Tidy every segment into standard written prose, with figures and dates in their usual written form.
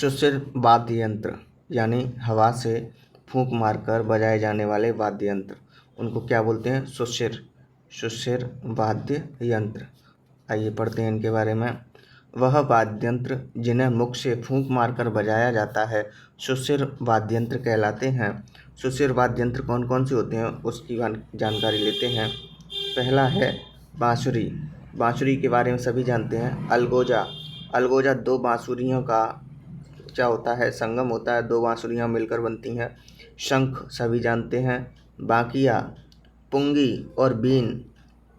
सुशिर वाद्य यंत्र यानी हवा से फूंक मारकर बजाए जाने वाले वाद्य यंत्र, उनको क्या बोलते हैं? सुशिर वाद्य यंत्र। आइए पढ़ते हैं इनके बारे में। वह वाद्य यंत्र जिन्हें मुख से फूंक मारकर बजाया जाता है सुशिर वाद्य यंत्र कहलाते हैं। सुशिर वाद्य यंत्र कौन कौन से होते हैं उसकी जानकारी लेते हैं। पहला है बांसुरी। बांसुरी के बारे में सभी जानते हैं। अलगोजा दो बांसुरियों का क्या होता है? संगम होता है, दो बांसुरियाँ मिलकर बनती हैं। शंख सभी जानते हैं। बांकिया, पुंगी और बीन,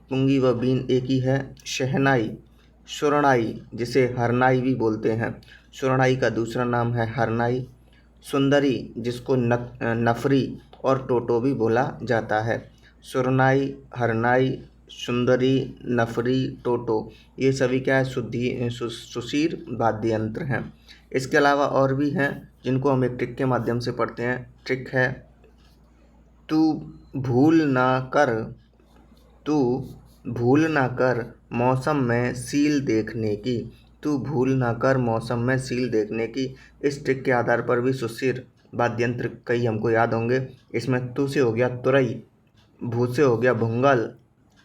पुंगी व बीन एक ही है। शहनाई, सुरनाई जिसे हरनाई भी बोलते हैं, सुरनाई का दूसरा नाम है हरनाई। सुंदरी जिसको नफरी और टोटो भी बोला जाता है। सुरनाई, हरनाई, सुंदरी, नफरी, टोटो, ये सभी क्या है? सुशीर वाद्य यंत्र हैं। इसके अलावा और भी हैं जिनको हम एक ट्रिक के माध्यम से पढ़ते हैं। ट्रिक है तू भूल ना कर मौसम में सील देखने की। तू भूल ना कर मौसम में सील देखने की। इस ट्रिक के आधार पर भी सुशीर वाद्य यंत्र कई हमको याद होंगे। इसमें तू से हो गया तुरई, भू से हो गया भुंगल,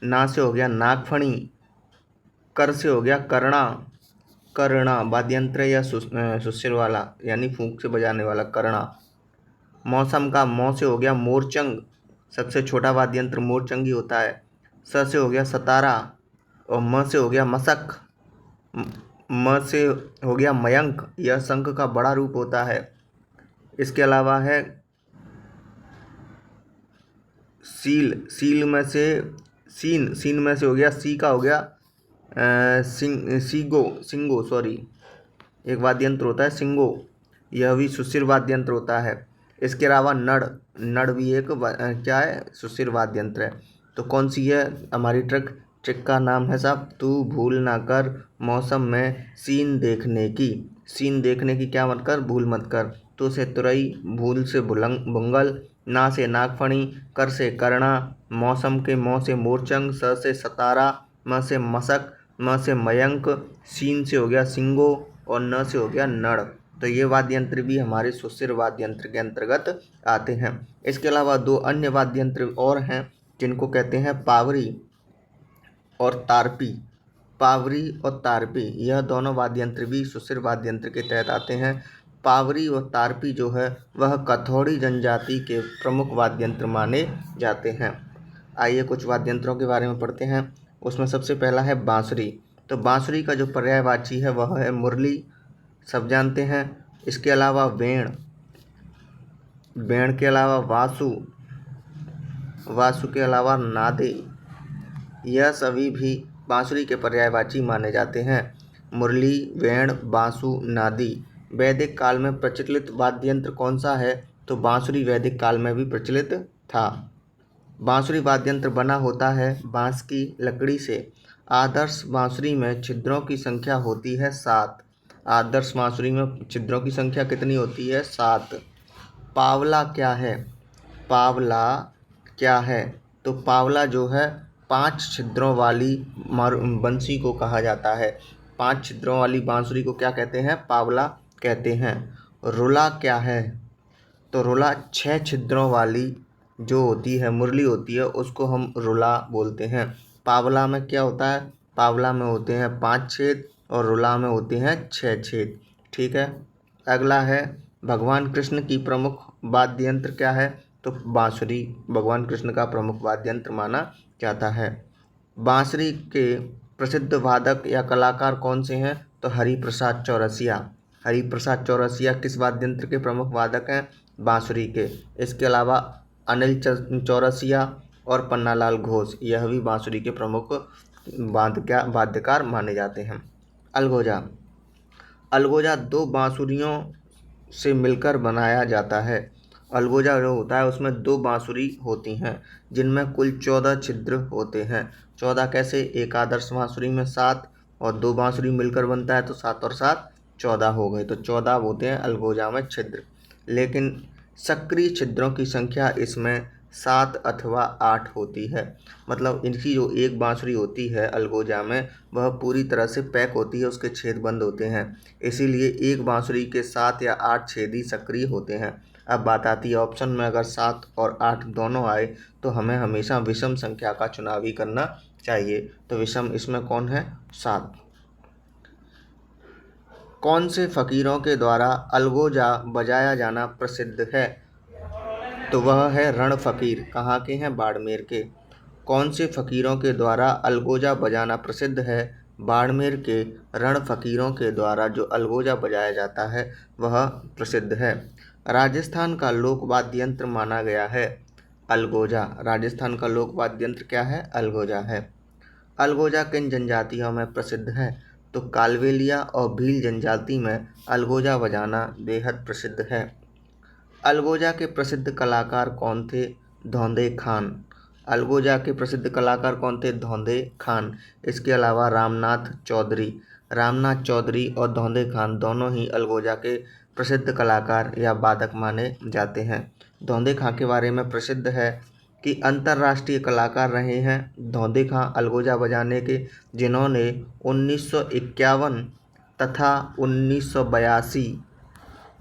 ना से हो गया नागफणी, कर से हो गया करना वाद्य यंत्र या सुशिर वाला यानी फूंक से बजाने वाला करना। मौसम का मौ से हो गया मोरचंग, सबसे छोटा वाद्य यंत्र मोरचंग ही होता है। स से हो गया सतारा और म से हो गया मसक। म से हो गया मयंक, यह शंख का बड़ा रूप होता है। इसके अलावा है सील में से सीन में से हो गया सी का हो गया सिंगो सॉरी, एक वाद्य यंत्र होता है सिंगो, यह भी सुशिर वाद्य यंत्र होता है। इसके अलावा नड़ भी एक क्या है? सुशिर वाद्य यंत्र है। तो कौन सी है हमारी ट्रिक का नाम है साहब तू भूल ना कर मौसम में सीन देखने की। सीन देखने की क्या मत कर? भूल मत कर। तू से तुरई, भूल से भुंगल, ना से नागफणी, कर से करना, मौसम के मौ से मोरचंग, स से सतारा, म से मसक, म से मयंक, सीन से हो गया सिंगो और न से हो गया नड़। तो ये वाद्य यंत्र भी हमारे सुशिर वाद्य यंत्र के अंतर्गत आते हैं। इसके अलावा दो अन्य वाद्य यंत्र और हैं जिनको कहते हैं पावरी और तारपी। पावरी और तारपी यह दोनों वाद्य यंत्र भी सुशिर वाद्य यंत्र के तहत आते हैं। पावरी और तारपी जो है वह कथौड़ी जनजाति के प्रमुख वाद्य यंत्र माने जाते हैं। आइए कुछ वाद्य यंत्रों के बारे में पढ़ते हैं। उसमें सबसे पहला है बांसुरी। तो बांसुरी का जो पर्यायवाची है वह है मुरली, सब जानते हैं। इसके अलावा वेण के अलावा वासु के अलावा नादे, यह सभी भी बांसुरी के पर्यायवाची माने जाते हैं। मुरली, वेण, बांसु, नादी। वैदिक काल में प्रचलित वाद्य यंत्र कौन सा है? तो बांसुरी वैदिक काल में भी प्रचलित था। बांसुरी वाद्य यंत्र बना होता है बांस की लकड़ी से। आदर्श बांसुरी में छिद्रों की संख्या होती है 7। आदर्श बांसुरी में छिद्रों की संख्या कितनी होती है? 7। पावला क्या है? तो पावला जो है 5 छिद्रों वाली बंसी को कहा जाता है। 5 छिद्रों वाली बांसुरी को क्या कहते हैं? पावला कहते हैं। रुला क्या है? तो रुला 6 छिद्रों वाली जो होती है मुरली होती है उसको हम रुला बोलते हैं। पावला में क्या होता है? पावला में होते हैं 5 छेद और रुला में होते हैं 6 छेद। ठीक है। अगला है भगवान कृष्ण की प्रमुख वाद्य यंत्र क्या है? तो बांसुरी भगवान कृष्ण का प्रमुख वाद्य यंत्र माना जाता है। बांसुरी के प्रसिद्ध वादक या कलाकार कौन से हैं? तो हरिप्रसाद चौरसिया किस वाद्य यंत्र के प्रमुख वादक हैं? बांसुरी के। इसके अलावा अनिल चौरसिया और पन्नालाल घोष, यह भी बांसुरी के प्रमुख वाद्यकार माने जाते हैं। अलगोजा 2 बांसुरियों से मिलकर बनाया जाता है। अलगोजा जो होता है उसमें 2 बांसुरी होती हैं जिनमें कुल 14 छिद्र होते हैं। 14 कैसे? एक आदर्श बांसुरी में 7 और 2 बांसुरी मिलकर बनता है तो 7 और 7 14 हो गए। तो 14 होते हैं अलगोजा में छिद्र। लेकिन सक्रिय छिद्रों की संख्या इसमें 7 अथवा 8 होती है। मतलब इनकी जो एक बांसुरी होती है अलगोजा में, वह पूरी तरह से पैक होती है, उसके छेद बंद होते हैं, इसीलिए एक बांसुरी के 7 या 8 छेद ही सक्रिय होते हैं। अब बात आती है ऑप्शन में, अगर 7 और 8 दोनों आए तो हमें हमेशा विषम संख्या का चुनाव ही करना चाहिए। तो विषम इसमें कौन है? 7। कौन से फकीरों के द्वारा अलगोजा बजाया जाना प्रसिद्ध है? तो वह है रण फकीर। कहाँ के हैं? बाड़मेर के। कौन से फकीरों के द्वारा अलगोजा बजाना प्रसिद्ध है? बाड़मेर के रण फकीरों के द्वारा जो अलगोजा बजाया जाता है वह प्रसिद्ध है। राजस्थान का लोक वाद्य यंत्र माना गया है अलगोजा। राजस्थान का लोक वाद्य यंत्र क्या है? अलगोजा है। अलगोजा किन जनजातियों में प्रसिद्ध है? तो कालबेलिया और भील जनजाति में अलगोजा बजाना बेहद प्रसिद्ध है। अलगोजा के प्रसिद्ध कलाकार कौन थे? धौंदे खान। अलगोजा के प्रसिद्ध कलाकार कौन थे? धौंदे खान। इसके अलावा रामनाथ चौधरी। रामनाथ चौधरी और धौंदे खान दोनों ही अलगोजा के प्रसिद्ध कलाकार या वादक माने जाते हैं। धौंदे खां के बारे में प्रसिद्ध है कि अंतर्राष्ट्रीय कलाकार रहे हैं धौंदे खां अलगोजा बजाने के, जिन्होंने 1951 तथा 1982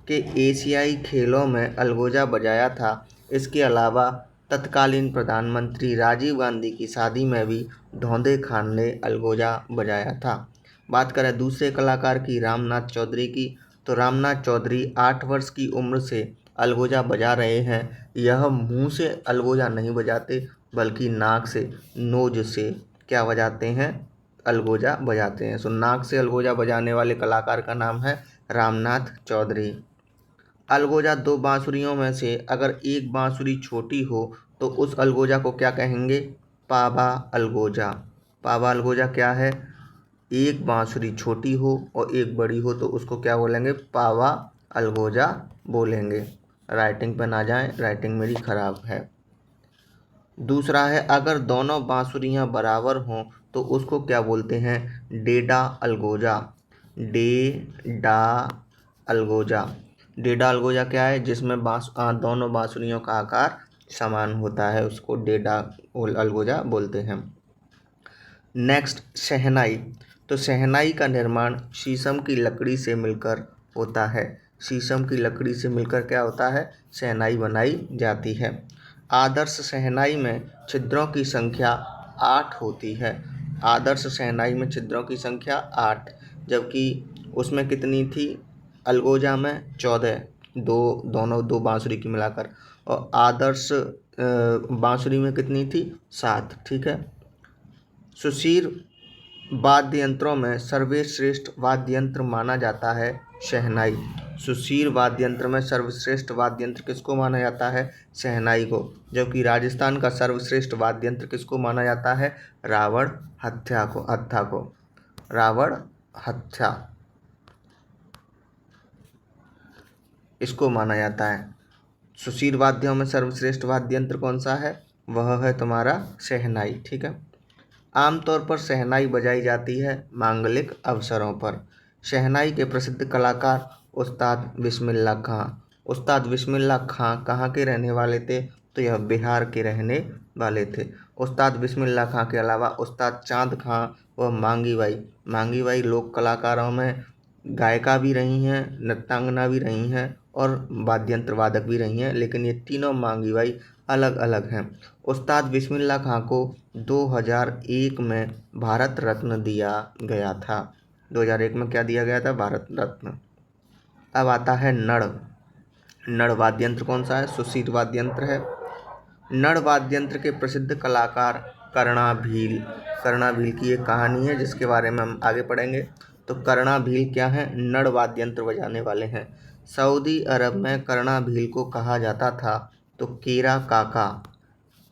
के एशियाई खेलों में अलगोजा बजाया था। इसके अलावा तत्कालीन प्रधानमंत्री राजीव गांधी की शादी में भी धौंदे खान ने अलगोजा बजाया था। बात करें दूसरे कलाकार की, रामनाथ चौधरी की, तो रामनाथ चौधरी 8 वर्ष की उम्र से अलगोजा बजा रहे हैं। यह मुंह से अलगोजा नहीं बजाते बल्कि नाक से, नोज से क्या बजाते हैं? अलगोजा बजाते हैं। सो नाक से अलगोजा बजाने वाले कलाकार का नाम है रामनाथ चौधरी। अलगोजा 2 बांसुरियों में से अगर एक बांसुरी छोटी हो तो उस अलगोजा को क्या कहेंगे? पावा अलगोजा। पावा अलगोजा क्या है? एक बांसुरी छोटी हो और एक बड़ी हो तो उसको क्या बोलेंगे? पावा अलगोजा बोलेंगे। राइटिंग पे ना जाएं, राइटिंग मेरी खराब है। दूसरा है, अगर दोनों बांसुरियां बराबर हों तो उसको क्या बोलते हैं? डेडा अलगोजा। डेडा अलगोजा। डेडा अलगोजा क्या है? जिसमें दोनों बांसुरियों का आकार समान होता है, उसको डेडा अलगोजा बोलते हैं। नेक्स्ट, शहनाई। तो शहनाई का निर्माण शीशम की लकड़ी से मिलकर होता है। शीशम की लकड़ी से मिलकर क्या होता है? शहनाई बनाई जाती है। आदर्श शहनाई में छिद्रों की संख्या 8 होती है। आदर्श शहनाई में छिद्रों की संख्या 8, जबकि उसमें कितनी थी? अलगोजा में 14, दो बांसुरी की मिलाकर, और आदर्श बांसुरी में कितनी थी? 7। ठीक है। सुशीर वाद्य यंत्रों में सर्वश्रेष्ठ वाद्य यंत्र माना जाता है शहनाई। सुशीर वाद्य यंत्र में सर्वश्रेष्ठ वाद्य यंत्र किसको माना जाता है? शहनाई को। जबकि राजस्थान का सर्वश्रेष्ठ वाद्य यंत्र किसको माना जाता है? रावण हत्था को। रावण हत्था इसको माना जाता है। सुशीर वाद्यों में सर्वश्रेष्ठ वाद्य यंत्र कौन सा है? वह है तुम्हारा शहनाई। ठीक है। आमतौर पर शहनाई बजाई जाती है मांगलिक अवसरों पर। शहनाई के प्रसिद्ध कलाकार उस्ताद बिस्मिल्लाह खां। उस्ताद बिस्मिल्लाह खां कहाँ के रहने वाले थे? तो यह बिहार के रहने वाले थे। उस्ताद बिस्मिल्लाह खां के अलावा उस्ताद चांद खां व मांगी बाई लोक कलाकारों में गायिका भी रही हैं, नृत्यांगना भी रही हैं और वाद्य यंत्र वादक भी रही हैं, लेकिन ये तीनों मांगी बाई अलग अलग हैं। उस्ताद बिस्मिल्लाह खां को 2001 में भारत रत्न दिया गया था। 2001 में क्या दिया गया था? भारत रत्न। अब आता है नड़। नड़ वाद्य यंत्र कौन सा है? सुशीर वाद्य यंत्र है। नड़ वाद्य यंत्र के प्रसिद्ध कलाकार कर्णा भील। कर्णा भील की एक कहानी है जिसके बारे में हम आगे पढ़ेंगे। तो कर्णा भील क्या है? नड़ वाद्य यंत्र बजाने वाले हैं। सऊदी अरब में कर्णा भील को कहा जाता था तो केरा काका।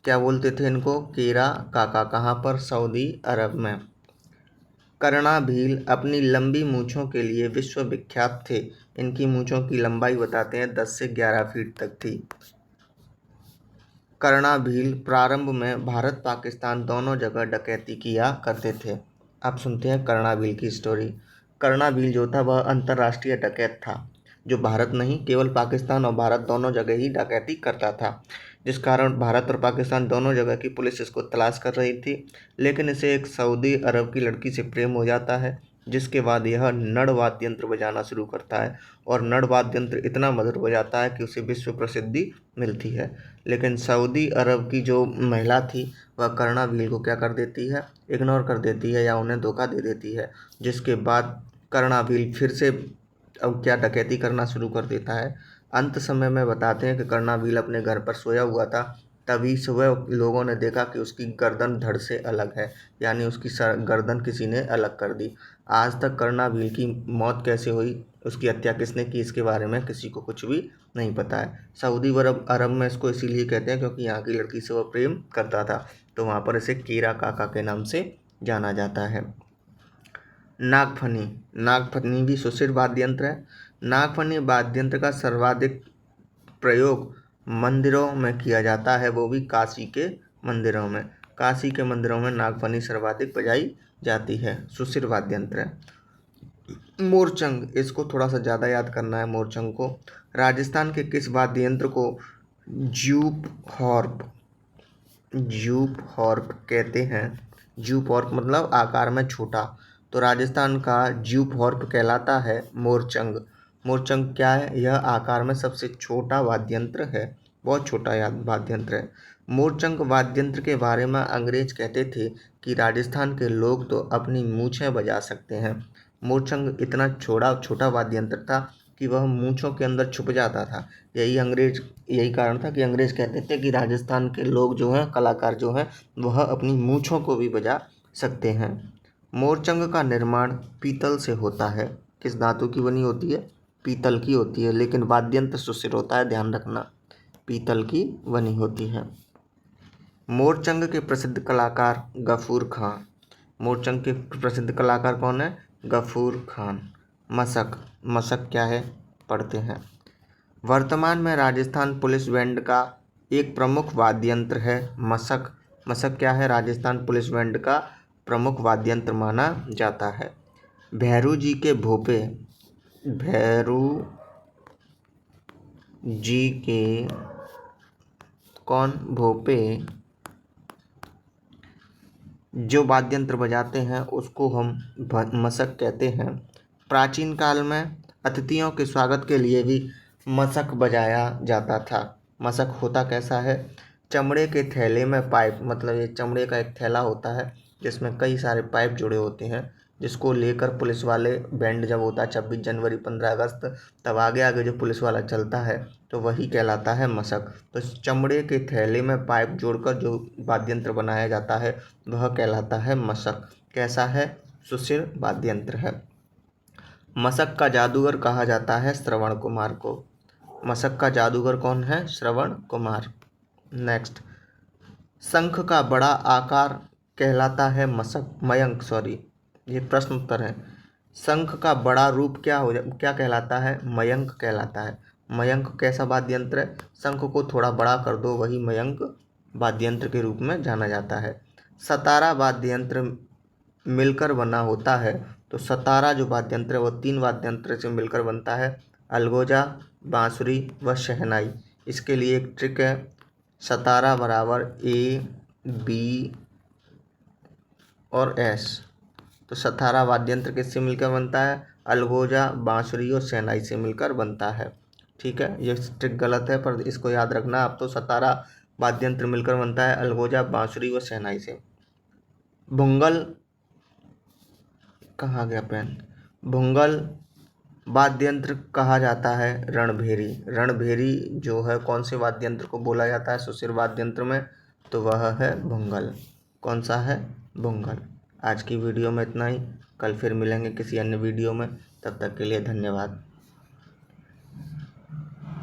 क्या बोलते थे इनको? केरा काका। कहाँ पर? सऊदी अरब में। कर्णा भील अपनी लंबी मूंछों के लिए विश्वविख्यात थे। इनकी मूंछों की लंबाई बताते हैं 10 से 11 फीट तक थी। कर्णा भील प्रारंभ में भारत पाकिस्तान दोनों जगह डकैती किया करते थे। अब सुनते हैं कर्णा भील की स्टोरी। कर्णा भील जो था वह अंतर्राष्ट्रीय डकैत था, जो भारत नहीं केवल पाकिस्तान और भारत दोनों जगह ही डकैती करता था। जिस कारण भारत और पाकिस्तान दोनों जगह की पुलिस इसको तलाश कर रही थी। लेकिन इसे एक सऊदी अरब की लड़की से प्रेम हो जाता है, जिसके बाद यह नड़ वाद्य यंत्र बजाना शुरू करता है और नड़ वाद्य यंत्र इतना मधुर बजाता है कि उसे विश्व प्रसिद्धि मिलती है। लेकिन सऊदी अरब की जो महिला थी वह कर्णावील को क्या कर देती है, इग्नोर कर देती है या उन्हें धोखा दे देती है, जिसके बाद कर्णावील फिर से अब क्या डकैती करना शुरू कर देता है। अंत समय में बताते हैं कि कर्णावील अपने घर पर सोया हुआ था, तभी सुबह लोगों ने देखा कि उसकी गर्दन धड़ से अलग है, यानी उसकी गर्दन किसी ने अलग कर दी। आज तक कर्णावील की मौत कैसे हुई, उसकी हत्या किसने की, इसके बारे में किसी को कुछ भी नहीं पता है। सऊदी अरब में इसको इसीलिए कहते हैं क्योंकि यहाँ की लड़की से वह प्रेम करता था, तो वहाँ पर इसे कीरा काका के नाम से जाना जाता है। नागफनी, नागफनी भी सुशिर वाद्य यंत्र है। नागफनी वाद्य यंत्र का सर्वाधिक प्रयोग मंदिरों में किया जाता है, वो भी काशी के मंदिरों में। काशी के मंदिरों में नागफनी सर्वाधिक बजाई जाती है, सुशिर वाद्य यंत्र है। मोरचंग, इसको थोड़ा सा ज़्यादा याद करना है मोरचंग को। राजस्थान के किस वाद्य यंत्र को जूप हॉर्प कहते हैं? जूप हॉर्प मतलब आकार में छोटा, तो राजस्थान का जूप हॉर्प कहलाता है मोरचंग। मोरचंग क्या है? यह आकार में सबसे छोटा वाद्य यंत्र है, बहुत छोटा वाद्य यंत्र है। मोरचंग वाद्य यंत्र के बारे में अंग्रेज कहते थे कि राजस्थान के लोग तो अपनी मूछें बजा सकते हैं। मोरचंग इतना छोटा वाद्य यंत्र था कि वह मूँछों के अंदर छुप जाता था। यही कारण था कि अंग्रेज कहते थे कि राजस्थान के लोग जो हैं, कलाकार जो हैं, वह अपनी मूँछों को भी बजा सकते हैं। मोरचंग का निर्माण पीतल से होता है। किस धातु की बनी होती है? पीतल की होती है, लेकिन वाद्य यंत्र सुशिर होता है, ध्यान रखना, पीतल की बनी होती है। मोरचंग के प्रसिद्ध कलाकार गफूर खां। मोरचंग के प्रसिद्ध कलाकार कौन है? गफूर खान। मशक क्या है, पढ़ते हैं। वर्तमान में राजस्थान पुलिस बैंड का एक प्रमुख वाद्य यंत्र है मशक। मशक क्या है? राजस्थान पुलिस बैंड का प्रमुख वाद्य यंत्र माना जाता है। भैरू जी के कौन? भोपे जो वाद्य यंत्र बजाते हैं उसको हम मशक कहते हैं। प्राचीन काल में अतिथियों के स्वागत के लिए भी मशक बजाया जाता था। मशक होता कैसा है? चमड़े के थैले में पाइप, मतलब ये चमड़े का एक थैला होता है जिसमें कई सारे पाइप जुड़े होते हैं, जिसको लेकर पुलिस वाले बैंड जब होता है 26 जनवरी 15 अगस्त, तब आगे आगे जो पुलिस वाला चलता है तो वही कहलाता है मशक। तो चमड़े के थैले में पाइप जोड़कर जो वाद्य यंत्र बनाया जाता है वह कहलाता है मशक। कैसा है? सुशिर वाद्य यंत्र है। मशक का जादूगर कहा जाता है श्रवण कुमार को। मशक का जादूगर कौन है? श्रवण कुमार। नेक्स्ट, शंख का बड़ा आकार कहलाता है मयंक, ये प्रश्न उत्तर है। शंख का बड़ा रूप क्या कहलाता है? मयंक कहलाता है। मयंक कैसा वाद्य यंत्र है? शंख को थोड़ा बड़ा कर दो, वही मयंक वाद्य यंत्र के रूप में जाना जाता है। सतारा वाद्य यंत्र मिलकर बना होता है, तो सतारा जो वाद्य यंत्र है वो 3 वाद्य यंत्र से मिलकर बनता है, अलगोजा, बांसुरी व शहनाई। इसके लिए एक ट्रिक है, सतारा बराबर A, B और S। तो सतारा वाद्य यंत्र किससे मिलकर बनता है? अलगोजा, बांसुरी और शहनाई से मिलकर बनता है। ठीक है, ये ट्रिक गलत है पर इसको याद रखना आप। तो सतारा वाद्य यंत्र मिलकर बनता है अलगोजा, बांसुरी व शहनाई से। भुंगल, कहाँ गया पेन? भुंगल वाद्य यंत्र कहा जाता है रणभेरी। रणभेरी जो है कौन से वाद्य यंत्र को बोला जाता है सुशिर वाद्य यंत्र में? तो वह है भुंगल। कौन सा है? भुंगल। आज की वीडियो में इतना ही, कल फिर मिलेंगे किसी अन्य वीडियो में, तब तक के लिए धन्यवाद।